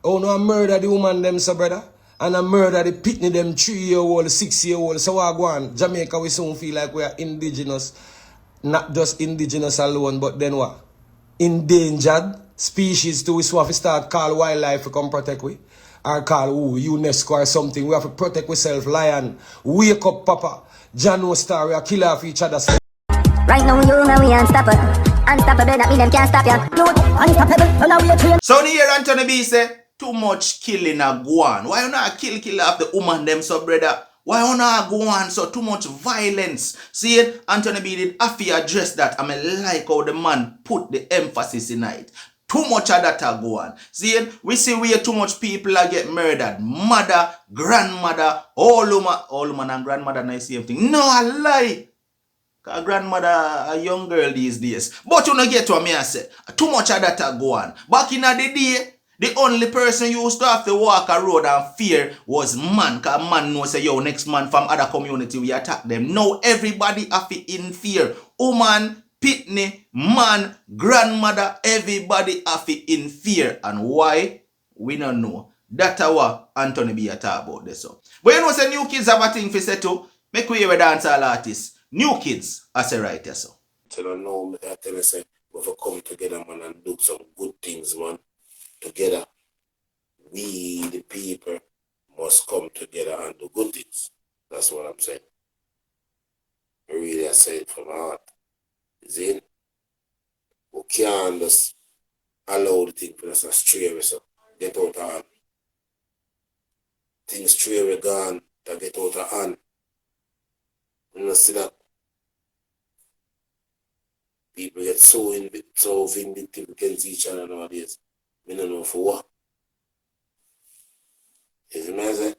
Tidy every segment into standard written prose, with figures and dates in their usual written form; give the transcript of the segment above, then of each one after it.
Oh no, I murder the woman them, so brother. And I murder the pitney them 3-year-old, 6-year-old. So I go on. Jamaica, we soon feel like we are indigenous. Not just indigenous alone, but then what? Endangered species too. So we have to start call wildlife to come protect we. Or call UNESCO or something. We have to protect ourselves. Lion. Wake up, Papa. Jano Star, we are kill off each other. Right now you and we unstoppable. Unstoppable, that mean them can't stop ya. You unstoppable, now we are trained. So here Anthony B say, too much killing a go on. Why you not kill off the woman them so brother? Why you not go on so too much violence? See it? Anthony B did have to address that. I mean like how the man put the emphasis in it. Too much of that a go on. See it? We see where too much people are get murdered. Mother, grandmother, all woman and grandmother not the same thing. No, I lie. Cause grandmother a young girl these days. But you don't get what me I say. Too much of that a go on. Back in the day, the only person you used to have to walk a road and fear was man. Cause man knows say, yo, next man from other community we attack them. Now everybody have to in fear. Woman, pitney, man, grandmother, everybody have to in fear. And why? We don't know. That's what Anthony B talk about this. But you know say new kids have a thing for say too. Make we hear a dancehall artist. New Kids, as a writer, so. Tell you know, I tell you, say, we have to come together, man, and do some good things, man. Together, we, the people, must come together and do good things. That's what I'm saying. I really I say it from my heart. Is it? We can't just allow the thing for us to stray away, so get out of hand. Things stray away gone, to get out of hand. You know, see that? People get so vindictive against each other nowadays. I don't know for what. Is it amazing?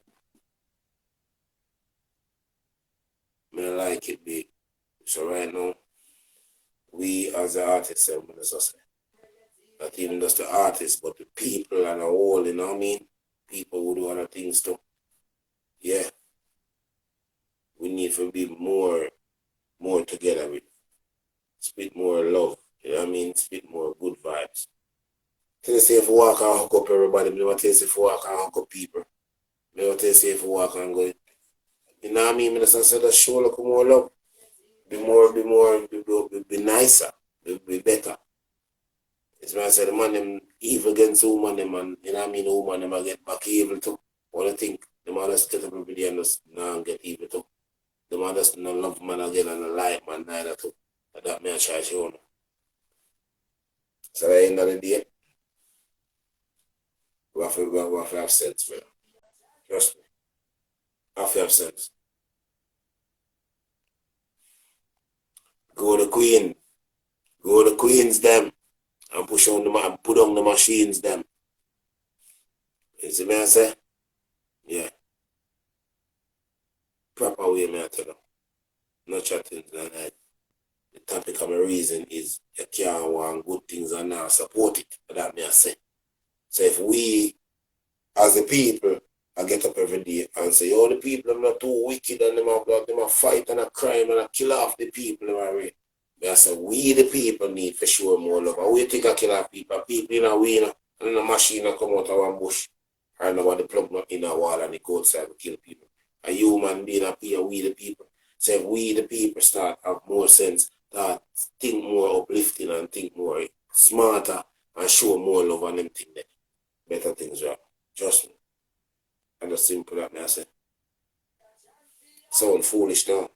I don't like it big. So right now, we as the artists, I'm going to say, not even just the artists, but the people and the whole, you know what I mean? People who do other things too. Yeah. We need to be more together with. Spit more love, you know what I mean? Spit more good vibes. Tell you say if you walk and hook up everybody, I never tell you if you walk and hook up people. I never tell you if you walk and go, you know what I mean? I just say that show look more love. Be nicer, be better. It's when I say the man them evil against the woman them and you know what I mean, the woman them I get back evil too. What I think the man just get up every day and just now get evil too. The man just not love man again and a like man neither too. That may I try to show you. So at the end of the day, we have to have sense, man. Trust me. We have to have sense. Go to Queen. Go to Queens them. And push on and put on the machines them. You see me I say? Yeah. Proper way me I tell them. No chatting than that. The topic of my reason is you can't want good things and now support it. That may I say. So if we, as the people, I get up every day and say, oh, the people are not too wicked and them a fight and a crime and a kill off the people. I say, we the people need to show more love. And we think I kill off people. People in a way, and then a machine come out of one bush. And nobody plug in a wall and they go outside to kill people. A human being up here, we the people. So if we the people start have more sense, that think more uplifting and think more smarter and show more love and them thing there. Better things, right? Trust me. And just simple that I say. Sound foolish now.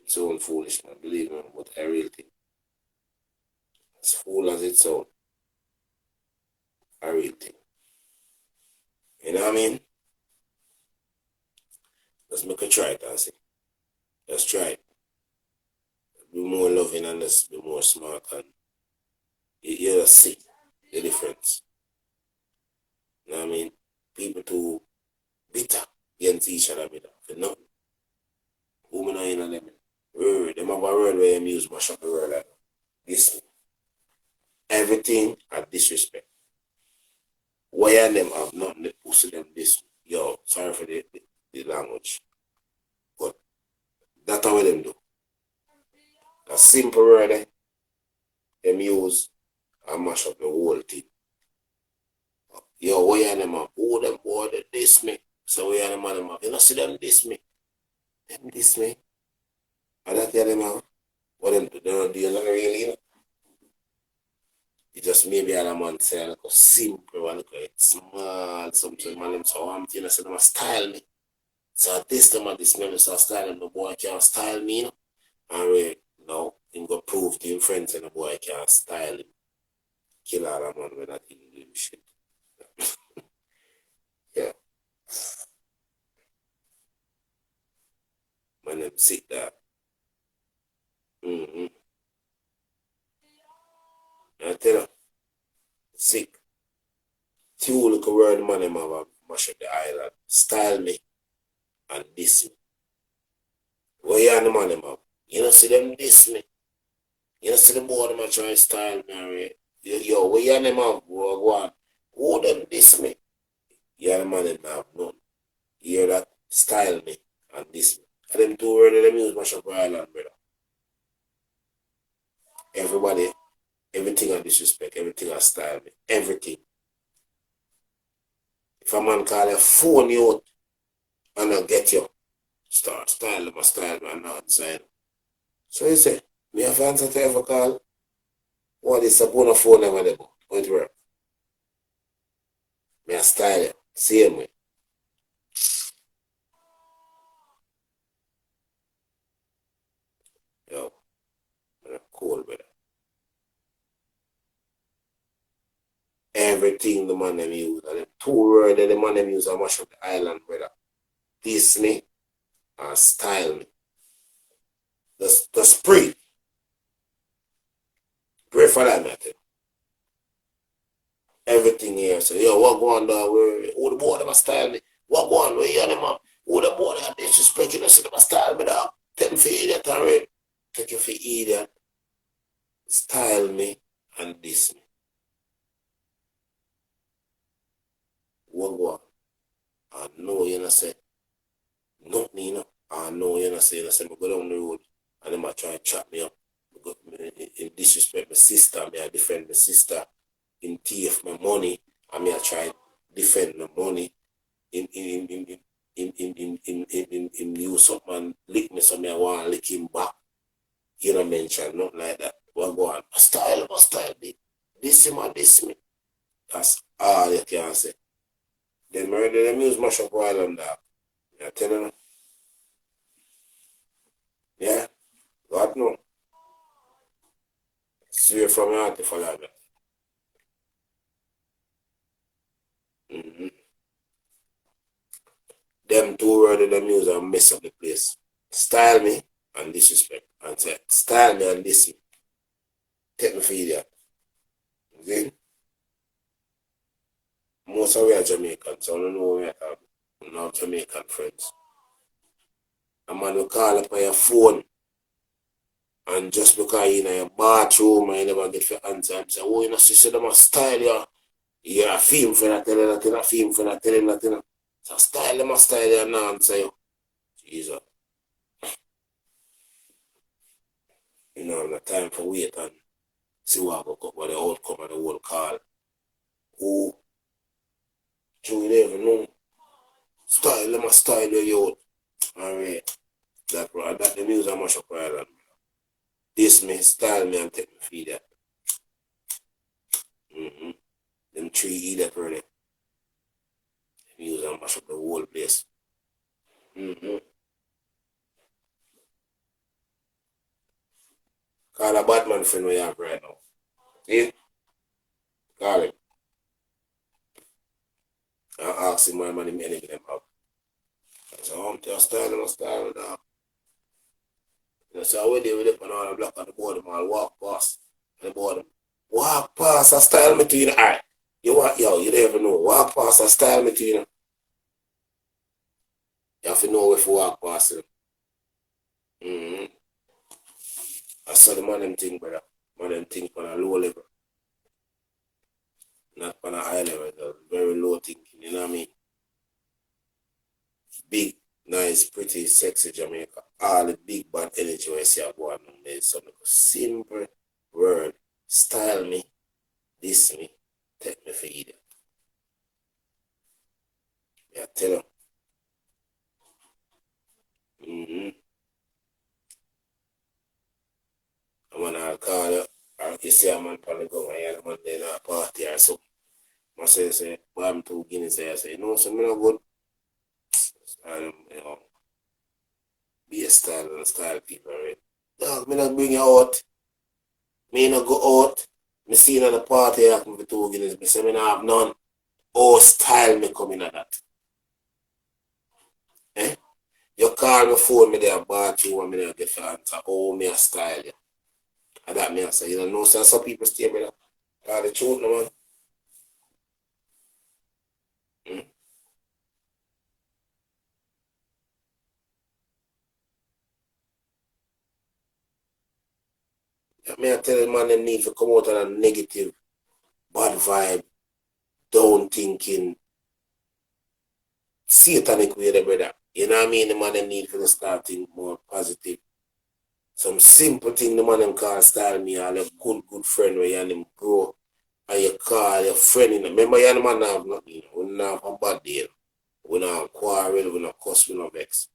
Sound foolish now, believe me, but I really think. As fool as it sounds, I really think. You know what I mean? Let's make a try it and see. Let's try it. Be more loving and let's be more smart and you just see the difference. You know what I mean? People too bitter against each other for nothing. Women are in a them. Them have a word where them use mash up the word like this. Everything are disrespect. Why are them have nothing to pussy them this? Yo, sorry for the language. But that's how them do. A simple word them use and mash up the whole thing. Yo, where you them up? Who them boy that diss me? So where you them up? You know see them diss me. Them diss me. I don't tell them out. What them do, they don't do nothing really, you know? It just maybe a man say like a simple one, like small something, man, them so I'm you know, so them a style me. So this time at this minute, so I style him, the boy can't style me, you know? And we now him go prove to him friends and the boy can't style him. Kill all the man with that in shit. Yeah. Man, them sick that. Mm-hmm. I tell you, sick. Two little word man them have a mash up the island. Style me and diss me. Where you and the man them have? You know see them diss me. You know see the boy them a try style me already. Yo, where you and them have? Go on. Who them diss me? You and the man them have none. You hear that? Style me and diss me. And them two words them use mash up the island, brother. Everybody, everything I disrespect, everything I style me, everything. If a man call a phone you out and I get you, start style them, and not inside. So you say, me have answer to every call. What is a bona phone never there? How it work? Me a style it, same way. Yo, man, cool, brother. Everything the man them use, and the two words that the man them use are mash up the island, brother. Diss me and style me. The spray. Pray for that, man. Everything here. So, yo, what go on there? Who the boy them a style me? What go on? Where you and them up? Who the boy them disrespect you? See them a style me, dog. Take me for idiot, already. Take you for idiot. Style me and diss me. What go on? I know you know say nothing, you know. I know you know say me go down the road and them a try to chop me up. In disrespect my sister, me I defend my sister. In thief my money, I me I try defend my money. In use something lick me, so me I want to lick him back. You know mention nothing like that. What go on? My style, this him and this me. That's all you can say. Then murder them use mash up while on that. I tell you. Yeah. What no? Swear from your heart to follow that. Mm-hmm. Them two words them use and mess up the place. Style me and disrespect. And say, style me and diss me. Take me for idiot. See? Most of we are Jamaican, so I don't know where we have no Jamaican friends. A man will call up on your phone and just because you're in your bathroom and you never get the answer and say, oh, you know, she said them a style you. You're a film for that, telling that, a film for that, telling that, you know. So style them a style you and not answer you. Jesus. You know, no time for wait and see what will come, what the outcome of the whole call. Oh, you never know. Style them a style you. Alright. That the music mash up island. This me, style me and take me feed that. Mm-hmm. Them three idiot already. The music mash up the whole place. Mm-hmm. Call a Batman friend we have right now. See? Call him. I ask him why many men them have. I say, I'm just style dog. You say, where they with it and all the black on the board, man, walk past. The board, walk past and style me to you. Alright. You want, yo, you don't even know. Walk past and style me to you. You have to know if you walk past him. Mm-hmm. I saw the man them thing, brother. Man them thing on a low level. Not on a high level, a very low thinking, you know what I mean? Big, nice, pretty, sexy Jamaica. All the big bad energy I see I go on there. So simple word. Style me, diss me, take me for idiot. Yeah, tell him. Mm-hmm. I'm gonna call you. Or you see a man probably go and a man then a party or something. I say, boy, I'm too Guinness. I say, no, so me not good. You know, be a style and style people, right? Dog, me not bring you out. Me not go out. Me see you at the party happen for 2 Guinness. Me say me not have none. Oh, style me coming at that. Eh? You call me phone me there, bathroom, and me there get your answer. Oh, me a style you. And that me I say, you don't know, so some people stay with that. Tell the truth, no man. Mm? That me I tell the man them need to come out of a negative, bad vibe, down thinking, satanic way, the brother. You know what I mean? The man them need to start think more positive. Some simple thing the man them call style me, all a good friend where you and them grow. And you call your friend in. Remember you and the man have nothing, you know, we not have a bad day. We not quarrel, we not cuss, we not vex.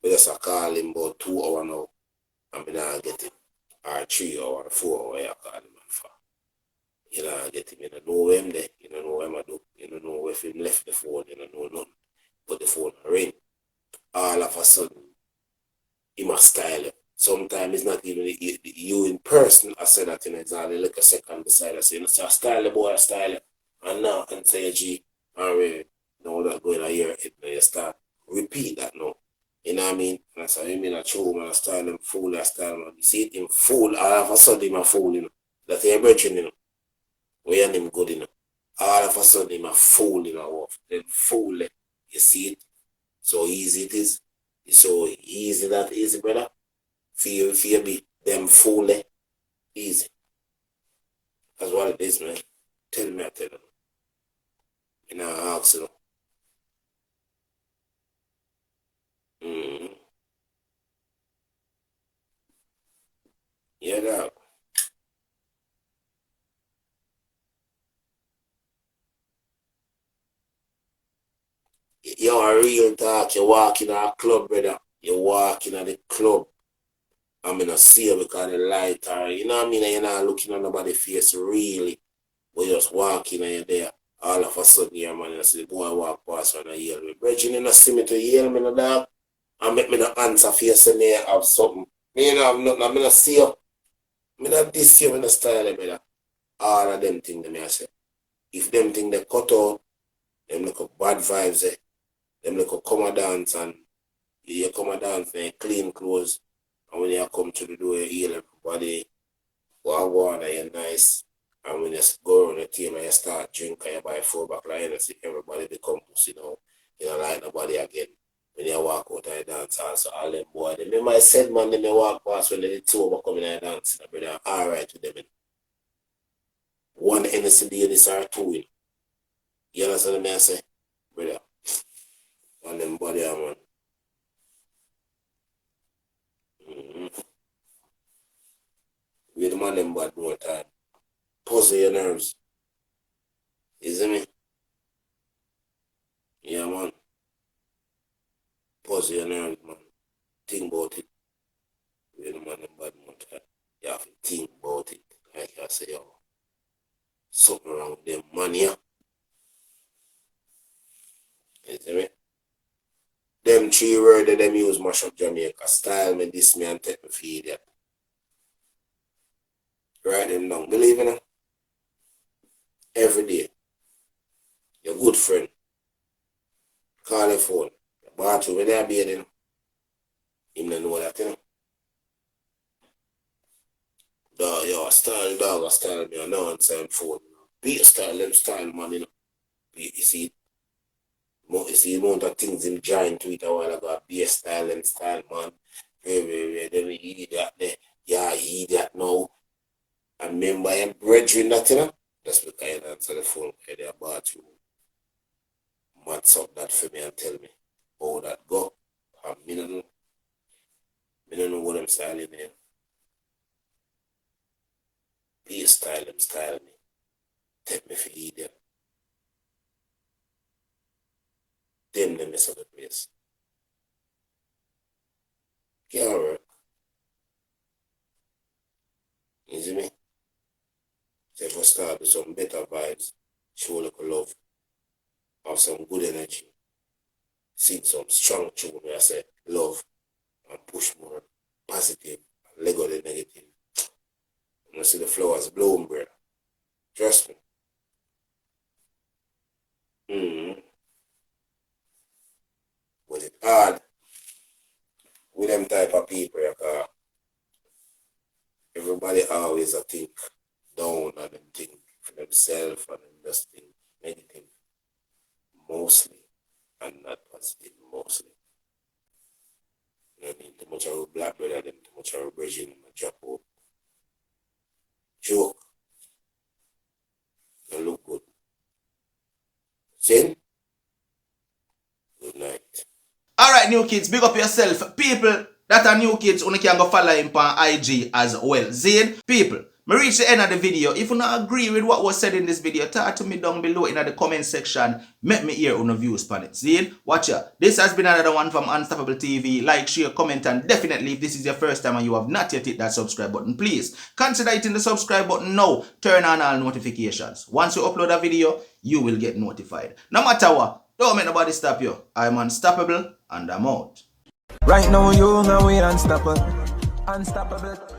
We just call him about 2 hours now and we not get him. Or 3 hours, 4 hours, you call him for. You don't get him, you don't know him there, you don't know him I do, you don't know if he left the phone, you don't know nothing. But the phone ring. All of a sudden, he must style you. Sometimes it's not even you in person. I said that in exactly like a second beside us. You say, style the boy, I style you. And now I can say, G, and we know that going to hear it. Now you start repeat that now. You know what I mean? And I say, you mean I show man, I style him fool, I style man. You see it in fool, all of a sudden him a fool, you know. That's your virgin, you know. We and him good, you know. All of a sudden him a fool, you know. Then fool, you see it? So easy it is. It's so easy that easy, brother. Fear be them fool, easy. That's what it is, man. Tell me, I tell them. You know, I ask you. Mm-hmm. Yeah, dog. You a real talk. You walk in a club, brother. You walk in the club. I'm in a see you because the light are, you know what I mean? And you're not looking at nobody's face really. But you just walk in and you're there. All of a sudden, your man, you see the boy walk past and I yell me. Bridget, you not see me to yell me, no dog. And make me no answer for you, say me have something. Me you know have nothing. I'm not see you. Me not this you, me not style, brother. All of them things, I say. If them things they cut out, them look up bad vibes, them look up come a dance and you come a dance and clean clothes. And when you come to the door, you heal everybody. Go on and you're nice. And when you go on the team and you start drinking, you buy 4 back line and see everybody become pussy now. You don't like nobody again. When you walk out and you dance, also all them boys. Remember I said, man, they may walk past when they did 2 over coming and dance. Brother, all right with them. One NSD this or 2. You understand what I say? Brother, on them body, man. Mm-hmm. We the man them bad more time. Puzzle your nerves. You see me? Yeah, man. Puzzle your nerves, man. Think about it. We the man them bad more time. You have to think about it. Like I say, yo, something wrong with them man, yeah. You see me? Them 3 words that them use mash up Jamaica. Style me, this me, and take me for idiot. Write them down. Believe in them? Every day. Your good friend. Call your phone. Your bathroom where they are bathing. Him don't know that, you know. Dog, yo, I style me, I know on same phone. Be a style, them style, man, you know. You see, the amount of things him join to it a while ago. Be a style, them style, man. Then we eat that there. Yeah, eat that now. And remember him brethren that, you know. That's because you answer the phone in their bathroom. Mats up that for me and tell me how that go. And me don't know. Me don't know what I'm styling there. Be a style, them style me. Take me for idiot. mess up the place. Can't work. You see me? So if I start with some better vibes, show a little love, have some good energy, sing some strong tune where I say love and push more positive and let go the negative. And I see the flowers bloom, brother. Trust me. But it's hard with them type of people, because everybody always think down and them think for themselves and them just think negative mostly and not positive mostly. You know what I mean? Too much of a black brother, them too much of a virgin, and a drop out. Joke. Don't look good. Sin? Good night. Alright, new kids, big up yourself. People that are new kids, only can go follow him on IG as well. Zane, people, me reach the end of the video. If you not agree with what was said in this video, talk to me down below in the comment section. Make me hear your views on it. Zane, watch ya. This has been another one from Unstoppable TV. Like, share, comment, and definitely if this is your first time and you have not yet hit that subscribe button, please consider hitting the subscribe button now. Turn on all notifications. Once you upload a video, you will get notified. No matter what, don't make nobody stop you. I'm unstoppable and I'm out. Right now, you know we unstoppable. Unstoppable.